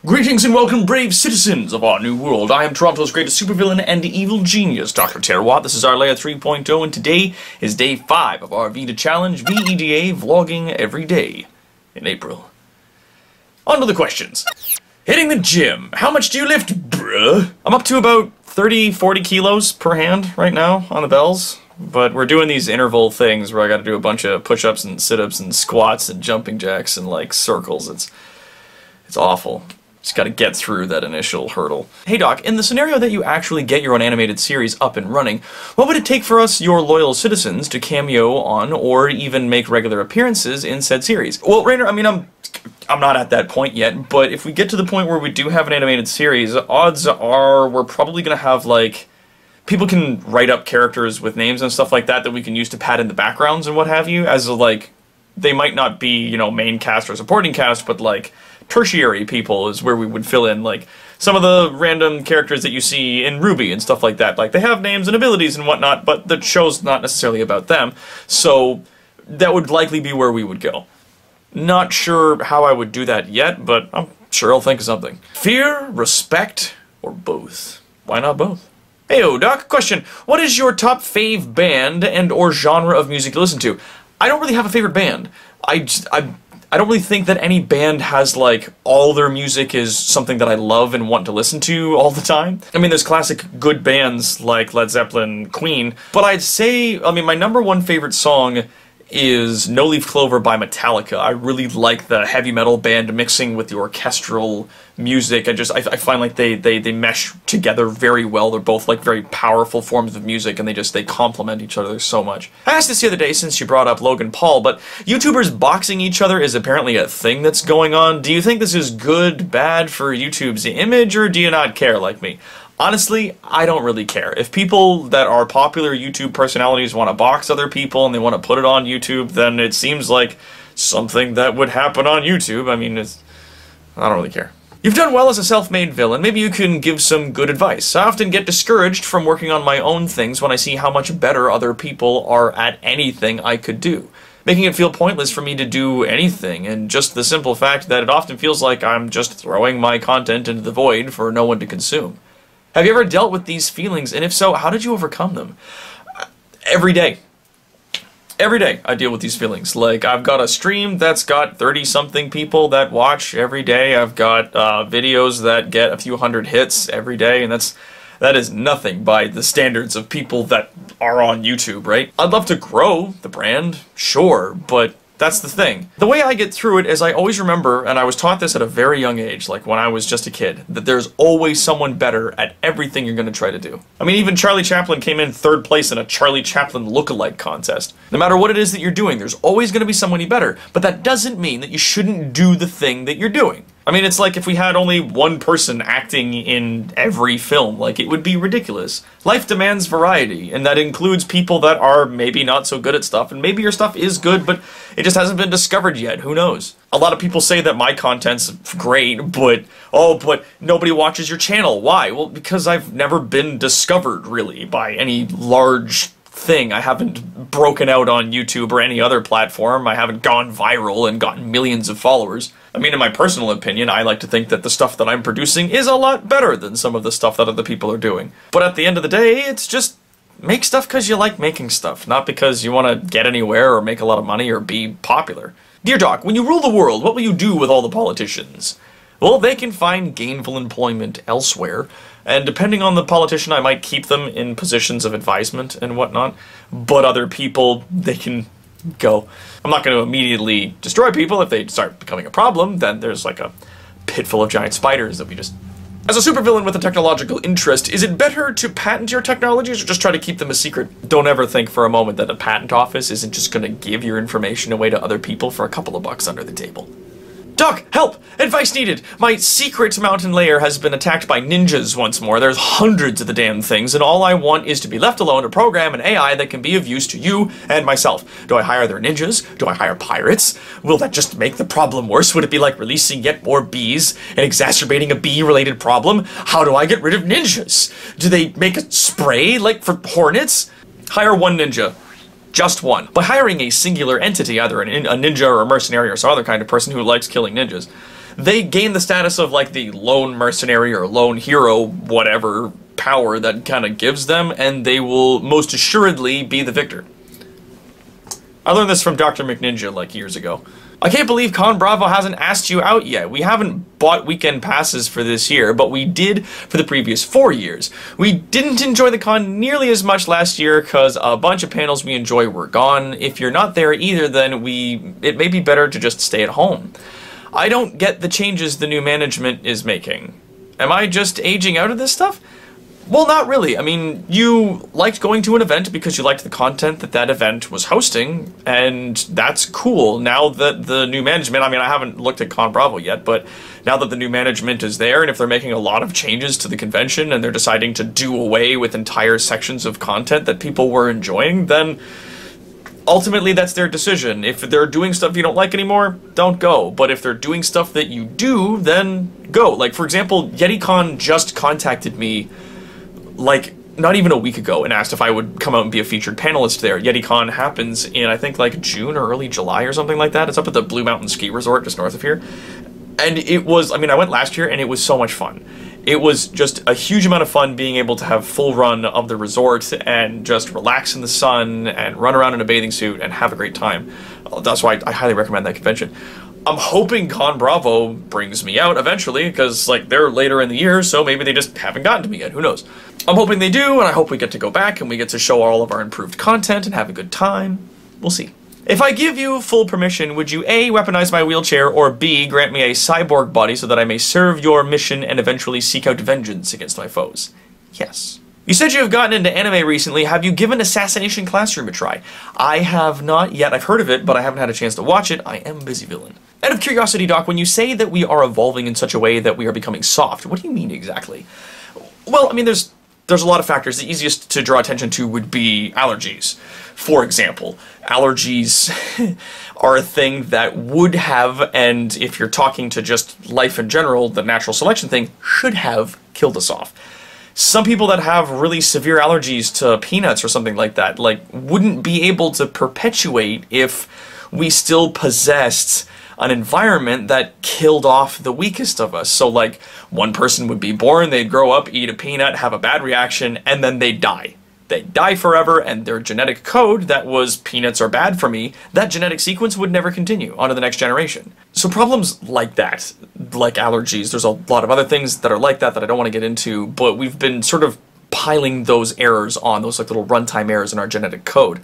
Greetings and welcome, brave citizens of our new world. I am Toronto's greatest supervillain and evil genius, Dr. Terawatt. This is our layer 3.0, and today is day 5 of our V.E.D.A challenge, V.E.D.A vlogging every day in April. On to the questions. Hitting the gym. How much do you lift, bruh? I'm up to about 30-40 kilos per hand right now on the bells. But we're doing these interval things where I gotta do a bunch of push-ups and sit-ups and squats and jumping jacks and like circles. It's awful. Just gotta get through that initial hurdle. Hey Doc, in the scenario that you actually get your own animated series up and running, what would it take for us, your loyal citizens, to cameo on or even make regular appearances in said series? Well, Rainer, I mean, I'm not at that point yet, but if we get to the point where we do have an animated series, odds are we're probably gonna have, like, people can write up characters with names and stuff like that that we can use to pad in the backgrounds and what have you, as a, like, they might not be, you know, main cast or supporting cast, but, like, tertiary people is where we would fill in, like, some of the random characters that you see in RWBY and stuff like that. Like, they have names and abilities and whatnot, but the show's not necessarily about them, so that would likely be where we would go. Not sure how I would do that yet, but I'm sure I'll think of something. Fear, respect, or both? Why not both? Heyo, Doc, question. What is your top fave band and or genre of music to listen to? I don't really have a favorite band. I don't really think that any band has, like, all their music is something that I love and want to listen to all the time. I mean, there's classic good bands like Led Zeppelin, Queen, but I'd say, I mean, my #1 favorite song is No Leaf Clover by Metallica. I really like the heavy metal band mixing with the orchestral music. I find like they mesh together very well. They're both like very powerful forms of music, and they complement each other so much. I asked this the other day since you brought up Logan Paul, but YouTubers boxing each other is apparently a thing that's going on. Do you think this is good, bad for YouTube's image, or do you not care like me? Honestly, I don't really care. If people that are popular YouTube personalities want to box other people and they want to put it on YouTube, then it seems like something that would happen on YouTube. I mean, I don't really care. You've done well as a self-made villain. Maybe you can give some good advice. I often get discouraged from working on my own things when I see how much better other people are at anything I could do, making it feel pointless for me to do anything, and just the simple fact that it often feels like I'm just throwing my content into the void for no one to consume. Have you ever dealt with these feelings, and if so, how did you overcome them? Every day. Every day I deal with these feelings. Like, I've got a stream that's got 30-something people that watch every day. I've got videos that get a few hundred hits every day, and that is nothing by the standards of people that are on YouTube, right? I'd love to grow the brand, sure, but that's the thing. The way I get through it is I always remember, and I was taught this at a very young age, like when I was just a kid, that there's always someone better at everything you're going to try to do. I mean, even Charlie Chaplin came in 3rd place in a Charlie Chaplin lookalike contest. No matter what it is that you're doing, there's always going to be somebody better, but that doesn't mean that you shouldn't do the thing that you're doing. I mean, it's like if we had only one person acting in every film, like, it would be ridiculous. Life demands variety, and that includes people that are maybe not so good at stuff, and maybe your stuff is good, but it just hasn't been discovered yet, who knows? A lot of people say that my content's great, but nobody watches your channel. Why? Well, because I've never been discovered, really, by any large thing. I haven't broken out on YouTube or any other platform. I haven't gone viral and gotten millions of followers. I mean, in my personal opinion, I like to think that the stuff that I'm producing is a lot better than some of the stuff that other people are doing. But at the end of the day, it's just make stuff because you like making stuff, not because you want to get anywhere or make a lot of money or be popular. Dear Doc, when you rule the world, what will you do with all the politicians? Well, they can find gainful employment elsewhere, and depending on the politician, I might keep them in positions of advisement and whatnot, but other people, they can go. I'm not going to immediately destroy people. If they start becoming a problem, then there's like a pit full of giant spiders that we just... As a supervillain with a technological interest, is it better to patent your technologies or just try to keep them a secret? Don't ever think for a moment that a patent office isn't just going to give your information away to other people for a couple of bucks under the table. Doc, help! Advice needed! My secret mountain lair has been attacked by ninjas once more. There's hundreds of the damn things, and all I want is to be left alone to program an AI that can be of use to you and myself. Do I hire their ninjas? Do I hire pirates? Will that just make the problem worse? Would it be like releasing yet more bees and exacerbating a bee-related problem? How do I get rid of ninjas? Do they make a spray, like for hornets? Hire one ninja. Just one. By hiring a singular entity, either a ninja or a mercenary or some other kind of person who likes killing ninjas, they gain the status of like the lone mercenary or lone hero, whatever power that kind of gives them, and they will most assuredly be the victor. I learned this from Dr. McNinja like years ago. I can't believe Con Bravo hasn't asked you out yet. We haven't bought weekend passes for this year, but we did for the previous 4 years. We didn't enjoy the con nearly as much last year because a bunch of panels we enjoy were gone. If you're not there either, then it may be better to just stay at home. I don't get the changes the new management is making. Am I just aging out of this stuff? Well, not really. I mean, you liked going to an event because you liked the content that that event was hosting, and that's cool. Now that the new management, I mean, I haven't looked at Con Bravo yet, but now that the new management is there, and if they're making a lot of changes to the convention, and they're deciding to do away with entire sections of content that people were enjoying, then ultimately that's their decision. If they're doing stuff you don't like anymore, don't go. But if they're doing stuff that you do, then go. Like, for example, YetiCon just contacted me like not even a week ago and asked if I would come out and be a featured panelist there. YetiCon happens in, I think, like June or early July or something like that. It's up at the Blue Mountain Ski Resort just north of here. And it was, I mean, I went last year and it was so much fun. It was just a huge amount of fun being able to have full run of the resort and just relax in the sun and run around in a bathing suit and have a great time. That's why I highly recommend that convention. I'm hoping Con Bravo brings me out eventually, because like they're later in the year, so maybe they just haven't gotten to me yet. Who knows? I'm hoping they do, and I hope we get to go back and we get to show all of our improved content and have a good time. We'll see. If I give you full permission, would you A, weaponize my wheelchair, or B, grant me a cyborg body so that I may serve your mission and eventually seek out vengeance against my foes? Yes. You said you have gotten into anime recently. Have you given Assassination Classroom a try? I have not yet. I've heard of it, but I haven't had a chance to watch it. I am a busy villain. Out of curiosity, Doc, when you say that we are evolving in such a way that we are becoming soft, what do you mean exactly? Well, I mean, there's a lot of factors. The easiest to draw attention to would be allergies. For example, allergies are a thing that would have, and if you're talking to just life in general, the natural selection thing should have killed us off. Some people that have really severe allergies to peanuts or something like that, like, wouldn't be able to perpetuate if we still possessed an environment that killed off the weakest of us. So, like, one person would be born, they'd grow up, eat a peanut, have a bad reaction, and then they'd die. They'd die forever, and their genetic code that was peanuts are bad for me, that genetic sequence would never continue onto the next generation. So problems like that, like allergies, there's a lot of other things that are like that I don't want to get into, but we've been sort of piling those errors on, those like little runtime errors in our genetic code.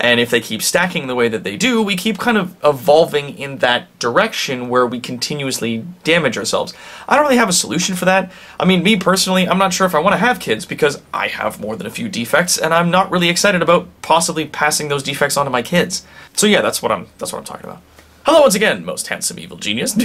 And if they keep stacking the way that they do, we keep kind of evolving in that direction where we continuously damage ourselves. I don't really have a solution for that. I mean, me personally, I'm not sure if I want to have kids because I have more than a few defects, and I'm not really excited about possibly passing those defects on to my kids. So yeah, that's what I'm talking about. Hello once again, most handsome evil genius.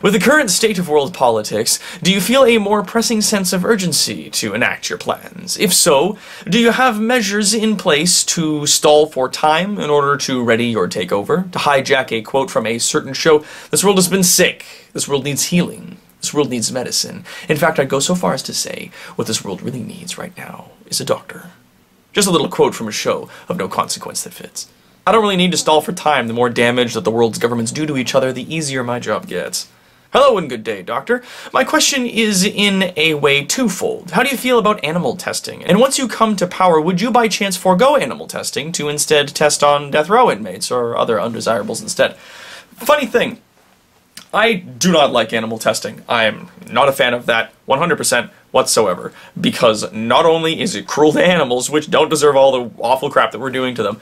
With the current state of world politics, do you feel a more pressing sense of urgency to enact your plans? If so, do you have measures in place to stall for time in order to ready your takeover? To hijack a quote from a certain show, this world has been sick. This world needs healing. This world needs medicine. In fact, I'd go so far as to say what this world really needs right now is a doctor. Just a little quote from a show of no consequence that fits. I don't really need to stall for time. The more damage that the world's governments do to each other, the easier my job gets. Hello and good day, Doctor. My question is in a way twofold. How do you feel about animal testing? And once you come to power, would you by chance forego animal testing to instead test on death row inmates or other undesirables instead? Funny thing, I do not like animal testing. I am not a fan of that 100% whatsoever, because not only is it cruel to animals, which don't deserve all the awful crap that we're doing to them,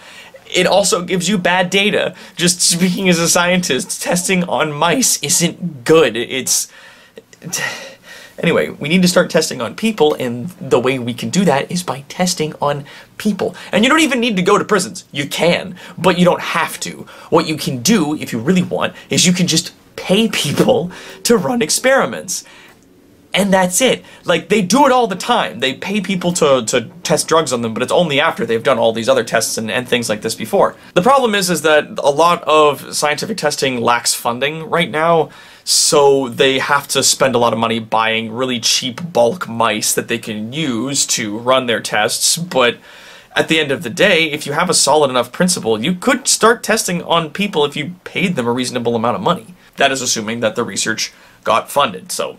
it also gives you bad data. Just speaking as a scientist, testing on mice isn't good. Anyway, we need to start testing on people, and the way we can do that is by testing on people. And you don't even need to go to prisons. You can, but you don't have to. What you can do, if you really want, is you can just pay people to run experiments. And that's it. Like, they do it all the time. They pay people to test drugs on them, but it's only after they've done all these other tests and things like this before. The problem is that a lot of scientific testing lacks funding right now, so they have to spend a lot of money buying really cheap bulk mice that they can use to run their tests, but at the end of the day, if you have a solid enough principle, you could start testing on people if you paid them a reasonable amount of money. That is assuming that the research got funded. So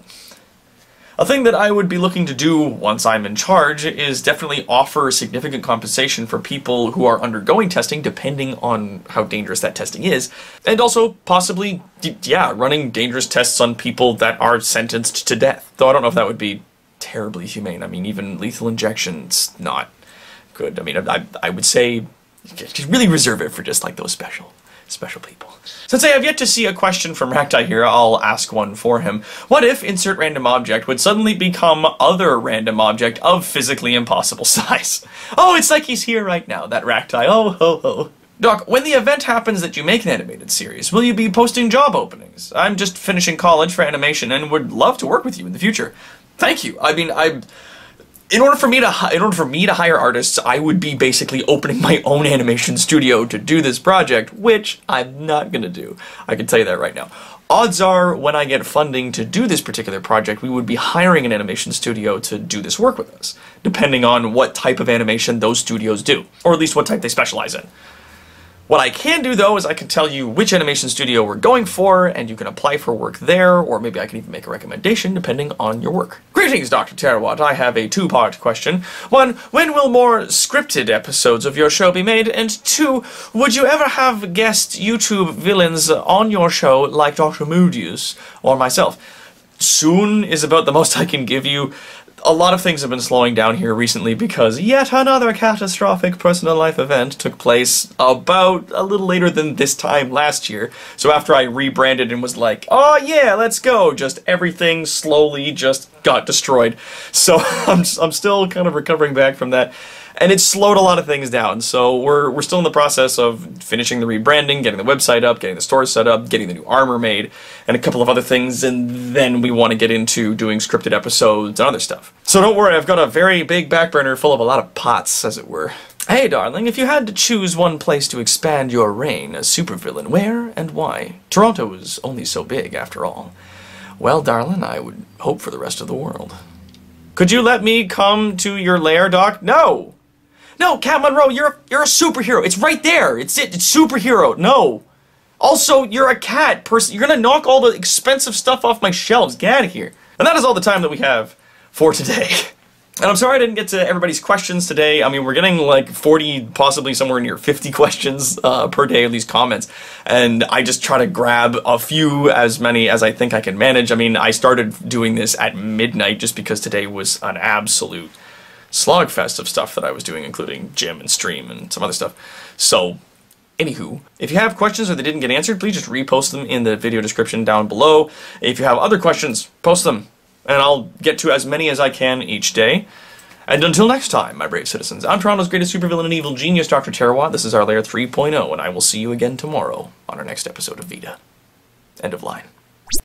a thing that I would be looking to do once I'm in charge is definitely offer significant compensation for people who are undergoing testing, depending on how dangerous that testing is, and also possibly, yeah, running dangerous tests on people that are sentenced to death. Though I don't know if that would be terribly humane. I mean, even lethal injection's not good. I mean, I would say just really reserve it for just like those special people. Since I have yet to see a question from Racti here, I'll ask one for him. What if insert random object would suddenly become other random object of physically impossible size? Oh, it's like he's here right now, that Racti. Oh, ho, ho. Doc, when the event happens that you make an animated series, will you be posting job openings? I'm just finishing college for animation and would love to work with you in the future. Thank you. I mean, in order for me to hire artists, I would be basically opening my own animation studio to do this project, which I'm not gonna do. I can tell you that right now. Odds are, when I get funding to do this particular project, we would be hiring an animation studio to do this work with us, depending on what type of animation those studios do, or at least what type they specialize in. What I can do, though, is I can tell you which animation studio we're going for, and you can apply for work there, or maybe I can even make a recommendation depending on your work. Greetings, Dr. Terawatt. I have a two-part question. One, when will more scripted episodes of your show be made? And two, would you ever have guest YouTube villains on your show like Dr. Moodius or myself? Soon is about the most I can give you. A lot of things have been slowing down here recently because yet another catastrophic personal life event took place about a little later than this time last year. So after I rebranded and was like, oh yeah, let's go, just everything slowly just got destroyed. So I'm still kind of recovering back from that. And it slowed a lot of things down, so we're still in the process of finishing the rebranding, getting the website up, getting the store set up, getting the new armor made, and a couple of other things, and then we want to get into doing scripted episodes and other stuff. So don't worry, I've got a very big back burner full of a lot of pots, as it were. Hey darling, if you had to choose one place to expand your reign as supervillain, where and why? Toronto is only so big, after all. Well, darling, I would hope for the rest of the world. Could you let me come to your lair, Doc? No! No, Cat Monroe, you're a superhero. It's right there. It's superhero. No. Also, you're a cat person. You're gonna knock all the expensive stuff off my shelves. Get out of here. And that is all the time that we have for today. And I'm sorry I didn't get to everybody's questions today. I mean, we're getting like 40, possibly somewhere near 50 questions per day, at least comments. And I just try to grab a few, as many as I think I can manage. I mean, I started doing this at midnight just because today was an absolute slogfest of stuff that I was doing, including gym and stream and some other stuff. So, anywho, if you have questions or they didn't get answered, please just repost them in the video description down below. If you have other questions, post them, and I'll get to as many as I can each day. And until next time, my brave citizens, I'm Toronto's greatest supervillain and evil genius, Dr. Terawatt. This is our Layer 3.0, and I will see you again tomorrow on our next episode of V.E.D.A. End of line.